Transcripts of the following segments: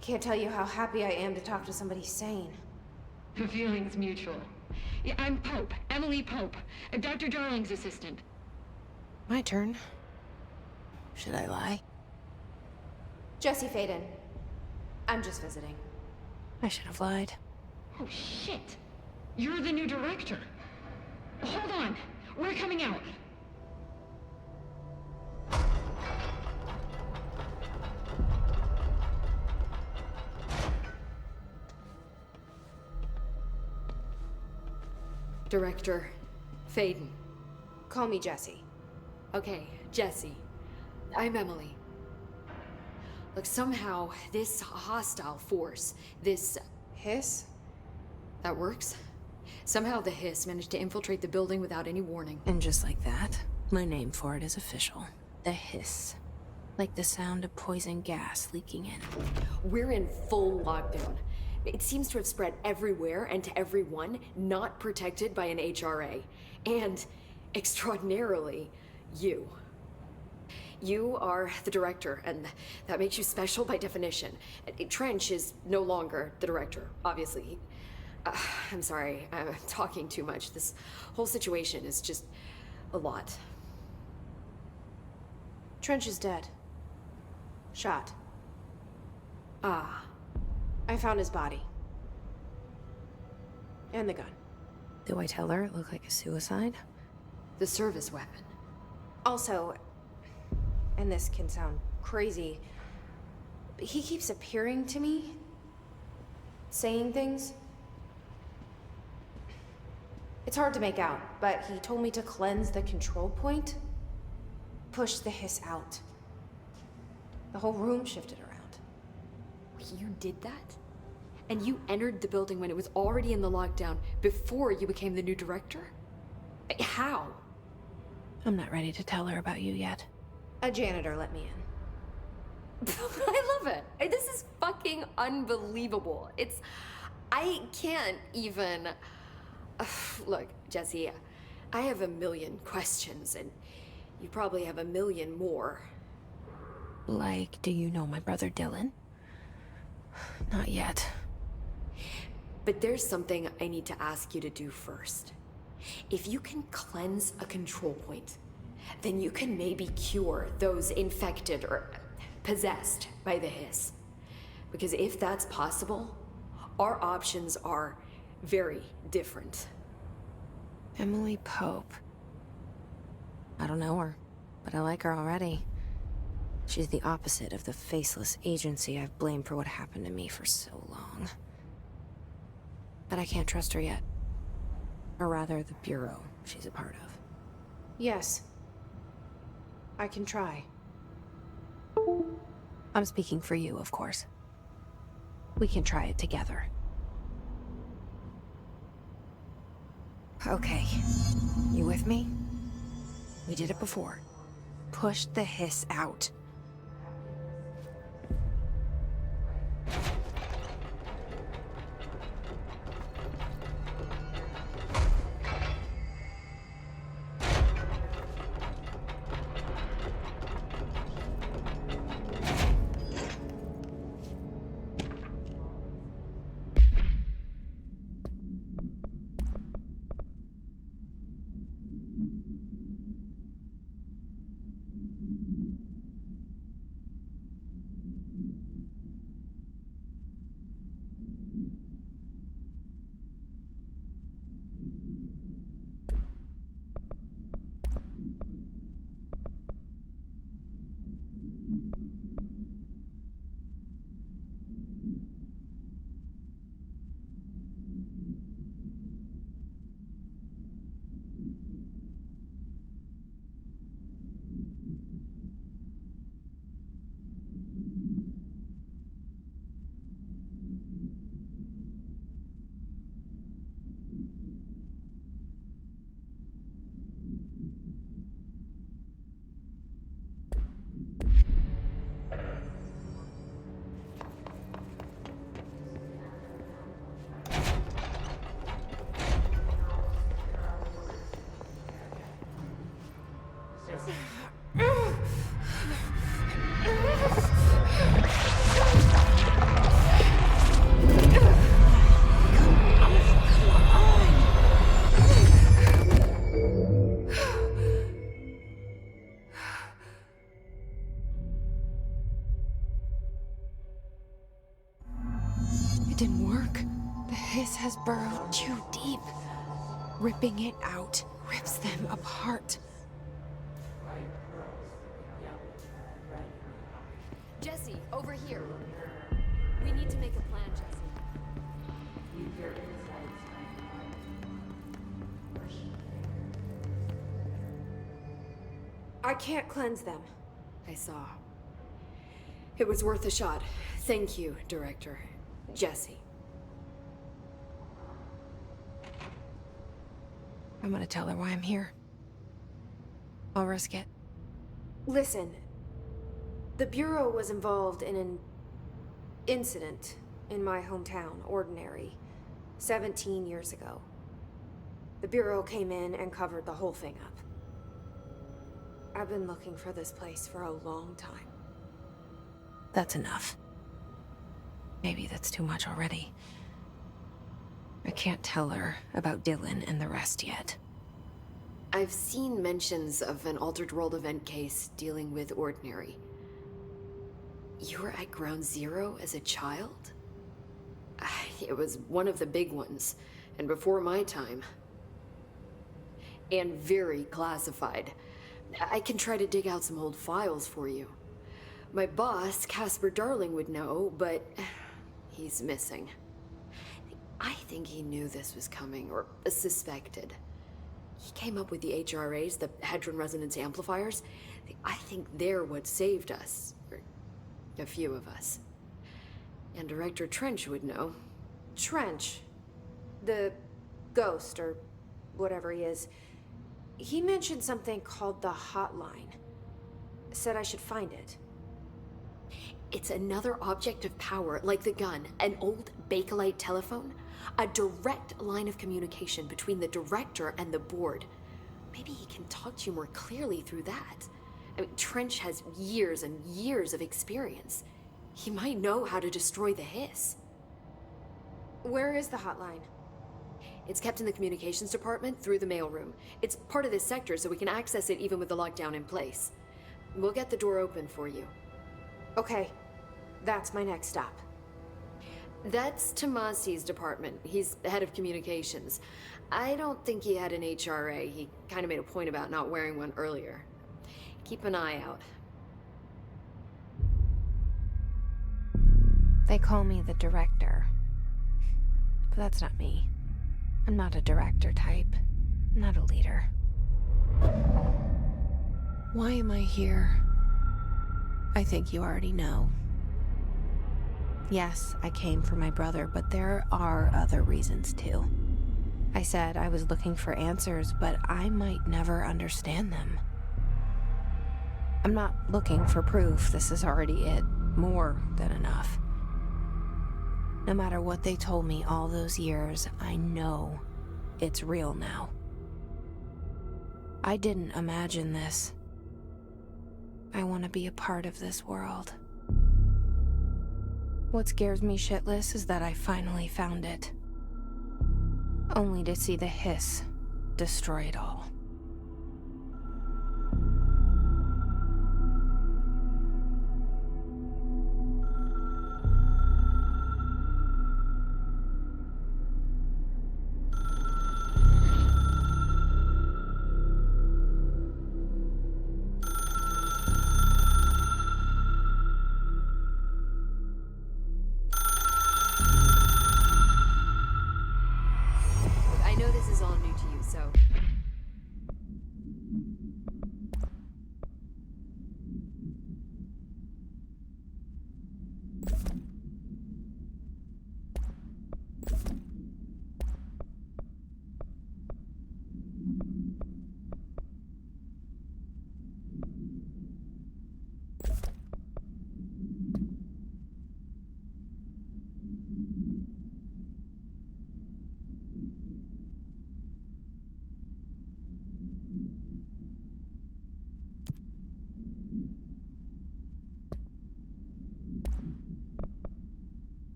Can't tell you how happy I am to talk to somebody sane. The feeling's mutual. Yeah, I'm Pope, Emily Pope, Dr. Darling's assistant. My turn. Should I lie? Jesse Faden. I'm just visiting. I should have lied. Oh, shit. You're the new director. Hold on. We're coming out. Director Faden. Call me Jesse. Okay, Jesse. I'm Emily. Look, somehow this hostile force, this... Hiss? That works? Somehow the hiss managed to infiltrate the building without any warning. And just like that, my name for it is official. The hiss. Like the sound of poison gas leaking in. We're in full lockdown. It seems to have spread everywhere and to everyone not protected by an HRA. And, extraordinarily, you. You are the director, and that makes you special by definition. Trench is no longer the director, obviously. I'm sorry, I'm talking too much. This whole situation is just a lot. Trench is dead. Shot. Ah. I found his body. And the gun. Do I tell her it looked like a suicide? The service weapon. Also, and this can sound crazy, but he keeps appearing to me. Saying things. It's hard to make out, but he told me to cleanse the control point. Push the hiss out. The whole room shifted around. You did that? And you entered the building when it was already in the lockdown before you became the new director? How? I'm not ready to tell her about you yet. A janitor let me in. I love it. This is fucking unbelievable. I can't even... Look, Jesse, I have a million questions, and you probably have a million more. Like, do you know my brother Dylan? Not yet. But there's something I need to ask you to do first. If you can cleanse a control point, then you can maybe cure those infected or possessed by the hiss. Because if that's possible, our options are very different. Emily Pope. I don't know her, but I like her already. She's the opposite of the faceless agency I've blamed for what happened to me for so long. But I can't trust her yet. Or rather, the bureau she's a part of. Yes. I can try. I'm speaking for you, of course. We can try it together. Okay. You with me? We did it before. Push the hiss out. didn't work. The hiss has burrowed too deep. Ripping it out rips them apart. Jesse, over here. We need to make a plan, Jesse. I can't cleanse them. I saw. It was worth a shot. Thank you, Director. Jesse. I'm gonna tell her why I'm here. I'll risk it. Listen, the Bureau was involved in an incident in my hometown, Ordinary, 17 years ago. The Bureau came in and covered the whole thing up. I've been looking for this place for a long time. That's enough. Maybe that's too much already. I can't tell her about Dylan and the rest yet. I've seen mentions of an Altered World event case dealing with Ordinary. You were at Ground Zero as a child? It was one of the big ones, and before my time. And very classified. I can try to dig out some old files for you. My boss, Casper Darling, would know, but he's missing. I think he knew this was coming, or suspected. He came up with the HRAs, the Hadron Resonance Amplifiers. I think they're what saved us. Or a few of us. And Director Trench would know. Trench, the ghost, or whatever he is, he mentioned something called the hotline. Said I should find it. It's another object of power, like the gun, an old Bakelite telephone, a direct line of communication between the director and the board. Maybe he can talk to you more clearly through that. I mean, Trench has years and years of experience. He might know how to destroy the hiss. Where is the hotline? It's kept in the communications department through the mailroom. It's part of this sector, so we can access it even with the lockdown in place. We'll get the door open for you. Okay, that's my next stop. That's Tomasi's department. He's the head of communications. I don't think he had an HRA. He kind of made a point about not wearing one earlier. Keep an eye out. They call me the director. But that's not me. I'm not a director type. I'm not a leader. Why am I here? I think you already know. Yes, I came for my brother, but there are other reasons too. I said I was looking for answers, but I might never understand them. I'm not looking for proof. This is already it. More than enough. No matter what they told me all those years, I know it's real now. I didn't imagine this. I want to be a part of this world. What scares me shitless is that I finally found it. Only to see the hiss destroy it all.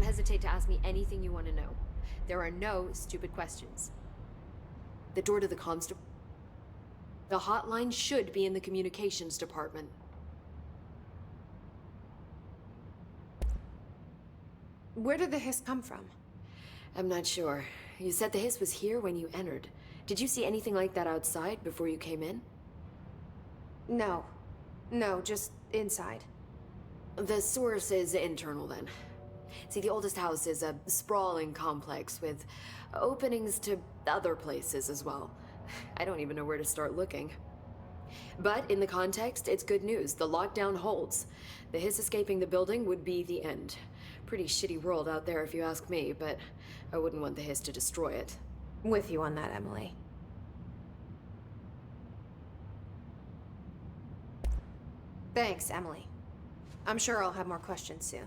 Don't hesitate to ask me anything you want to know. There are no stupid questions. The door to the comms de- The hotline should be in the communications department. Where did the hiss come from? I'm not sure. You said the hiss was here when you entered. Did you see anything like that outside before you came in? No. No, just inside. The source is internal then. See, the oldest house is a sprawling complex with openings to other places as well. I don't even know where to start looking. But in the context, it's good news. The lockdown holds. The hiss escaping the building would be the end. Pretty shitty world out there if you ask me, but I wouldn't want the hiss to destroy it. With you on that, Emily. Thanks, Emily. I'm sure I'll have more questions soon.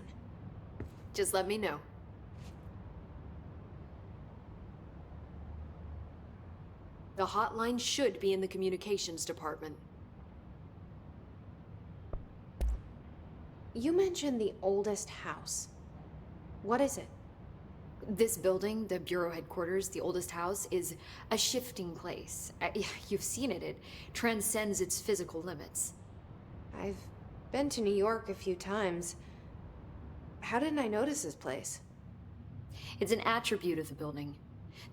Just let me know. The hotline should be in the communications department. You mentioned the oldest house. What is it? This building, the Bureau headquarters, the oldest house, is a shifting place. You've seen it. It transcends its physical limits. I've been to New York a few times. How didn't I notice this place? It's an attribute of the building.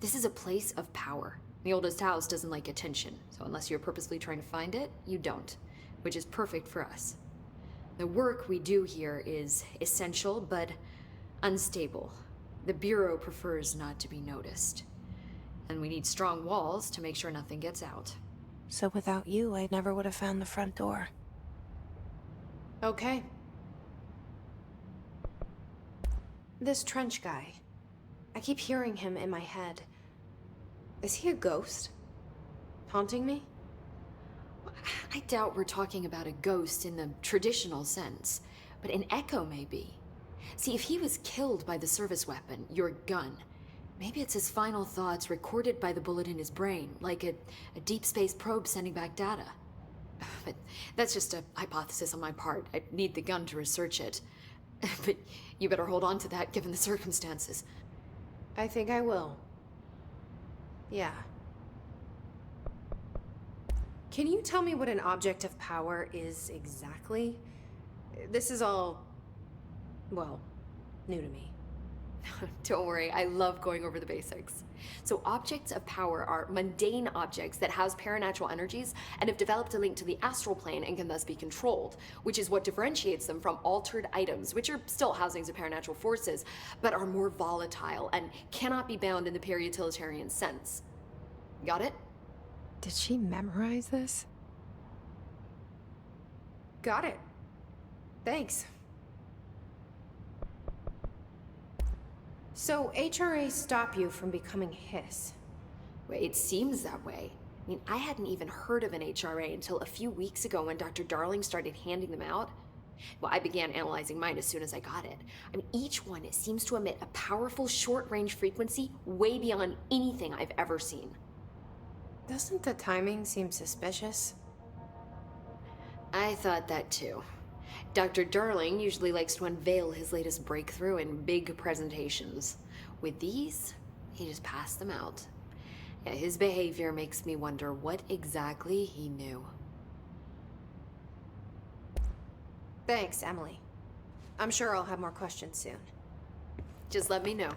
This is a place of power. The oldest house doesn't like attention, so unless you're purposely trying to find it, you don't, which is perfect for us. The work we do here is essential, but unstable. The Bureau prefers not to be noticed. And we need strong walls to make sure nothing gets out. So without you, I never would have found the front door. Okay. This Trench guy. I keep hearing him in my head. Is he a ghost? Haunting me? I doubt we're talking about a ghost in the traditional sense, but an echo maybe. See, if he was killed by the service weapon, your gun, maybe it's his final thoughts recorded by the bullet in his brain, like a deep space probe sending back data. But that's just a hypothesis on my part. I'd need the gun to research it. But you better hold on to that given the circumstances. I think I will. Yeah. Can you tell me what an object of power is exactly? This is all, well, new to me. Don't worry, I love going over the basics. So objects of power are mundane objects that house paranatural energies and have developed a link to the astral plane and can thus be controlled, which is what differentiates them from altered items, which are still housings of paranatural forces, but are more volatile and cannot be bound in the pure utilitarian sense. Got it? Did she memorize this? Got it. Thanks. So, HRA stop you from becoming Hiss? Well, it seems that way. I mean, I hadn't even heard of an HRA until a few weeks ago when Dr. Darling started handing them out. Well, I began analyzing mine as soon as I got it. I mean, each one seems to emit a powerful short-range frequency way beyond anything I've ever seen. Doesn't the timing seem suspicious? I thought that too. Dr. Darling usually likes to unveil his latest breakthrough in big presentations. With these, he just passed them out. Yeah, his behavior makes me wonder what exactly he knew. Thanks, Emily. I'm sure I'll have more questions soon. Just let me know.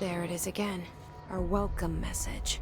There it is again. Our welcome message.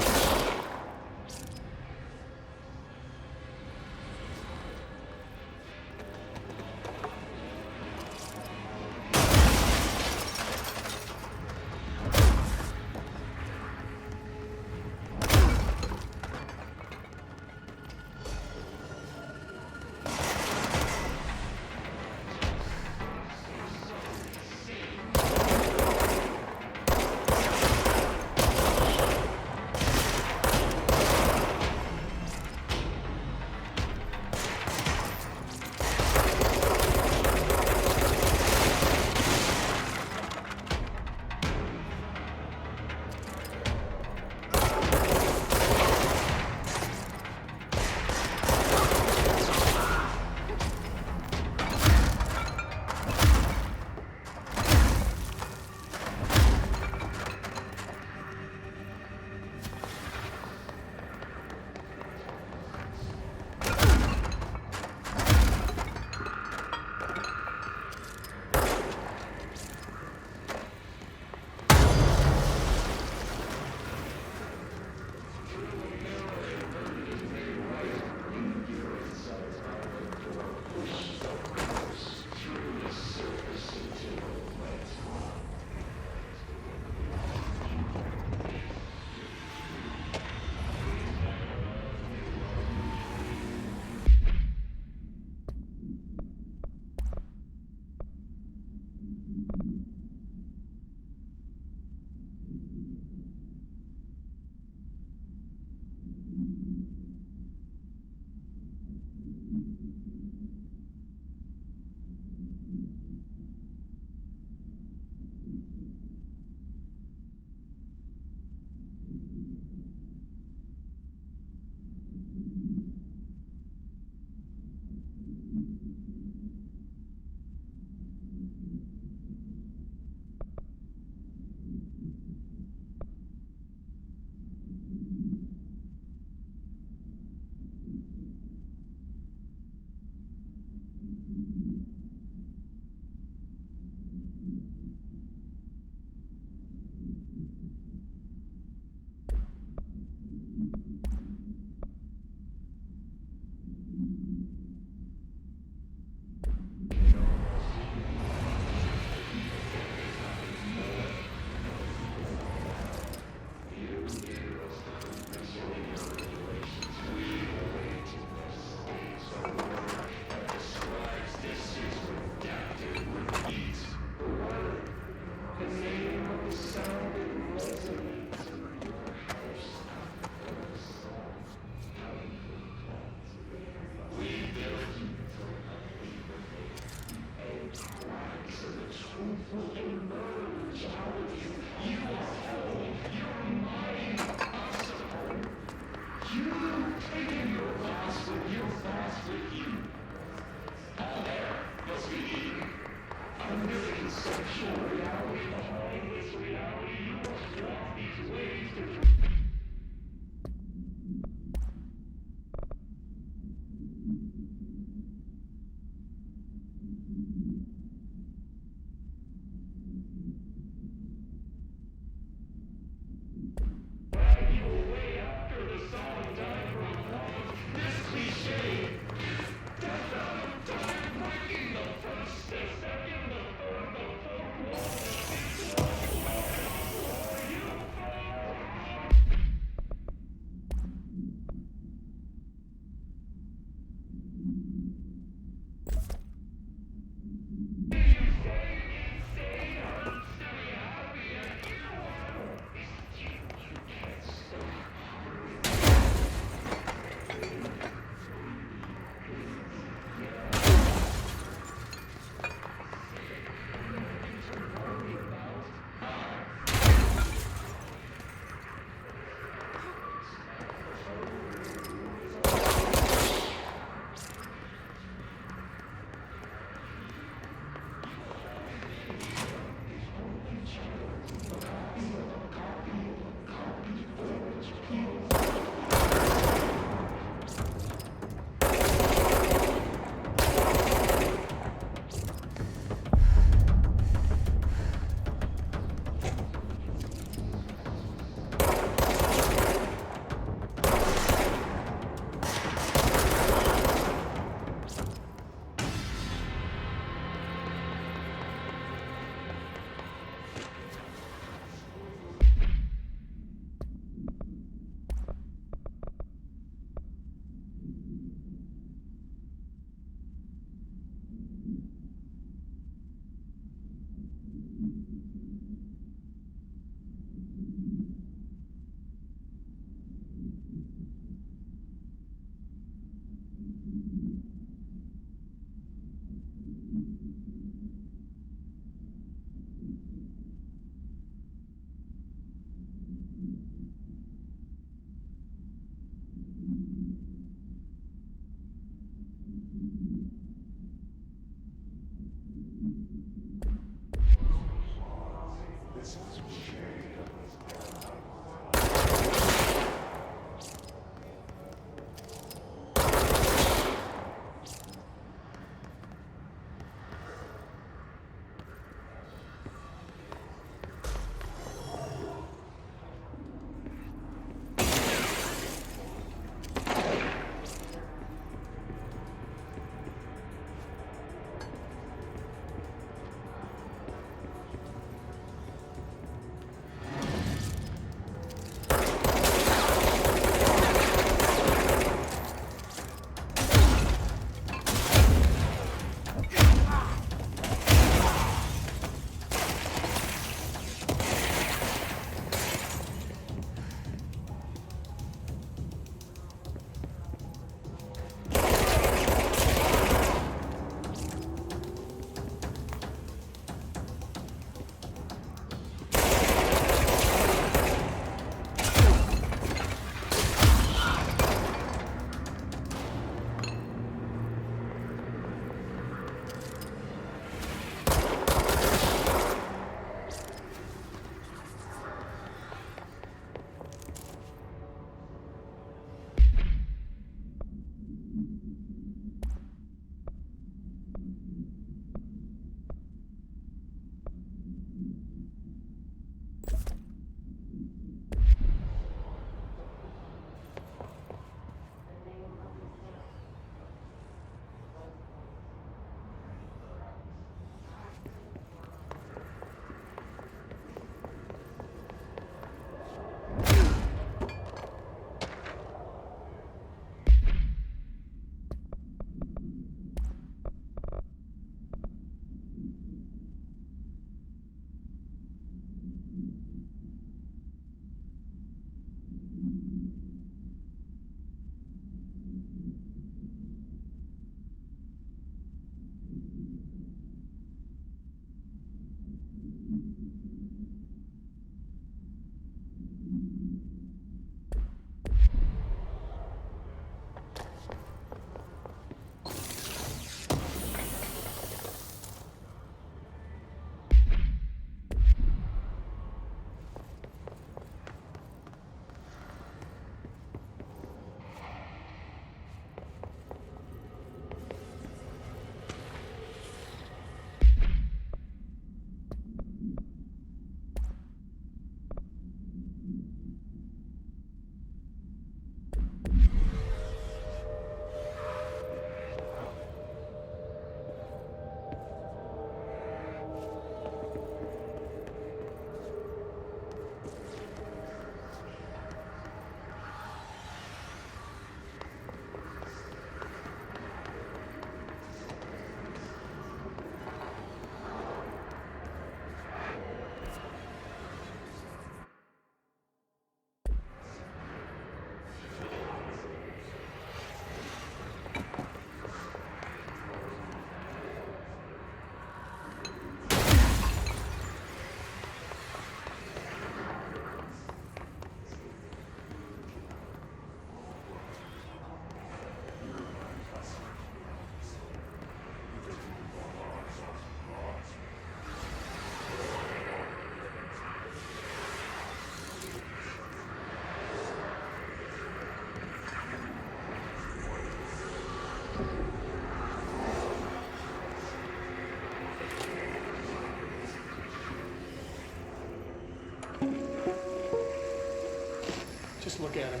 Just look at it.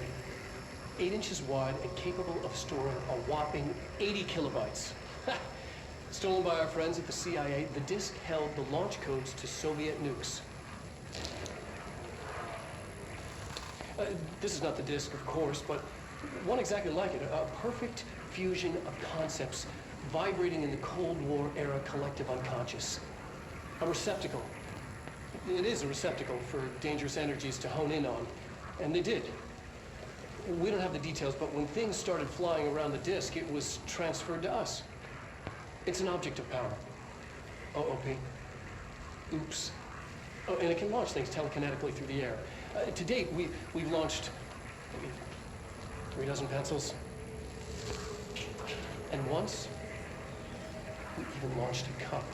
8 inches wide and capable of storing a whopping 80 kilobytes. Stolen by our friends at the CIA, the disk held the launch codes to Soviet nukes. This is not the disk, of course, but one exactly like it. A perfect fusion of concepts vibrating in the Cold War era collective unconscious. A receptacle. It is a receptacle for dangerous energies to hone in on. And they did. We don't have the details, but when things started flying around the disk, it was transferred to us. It's an object of power. OOP. Oops. Oh, and it can launch things telekinetically through the air. To date, we've launched maybe 3 dozen pencils. And once, we even launched a cup.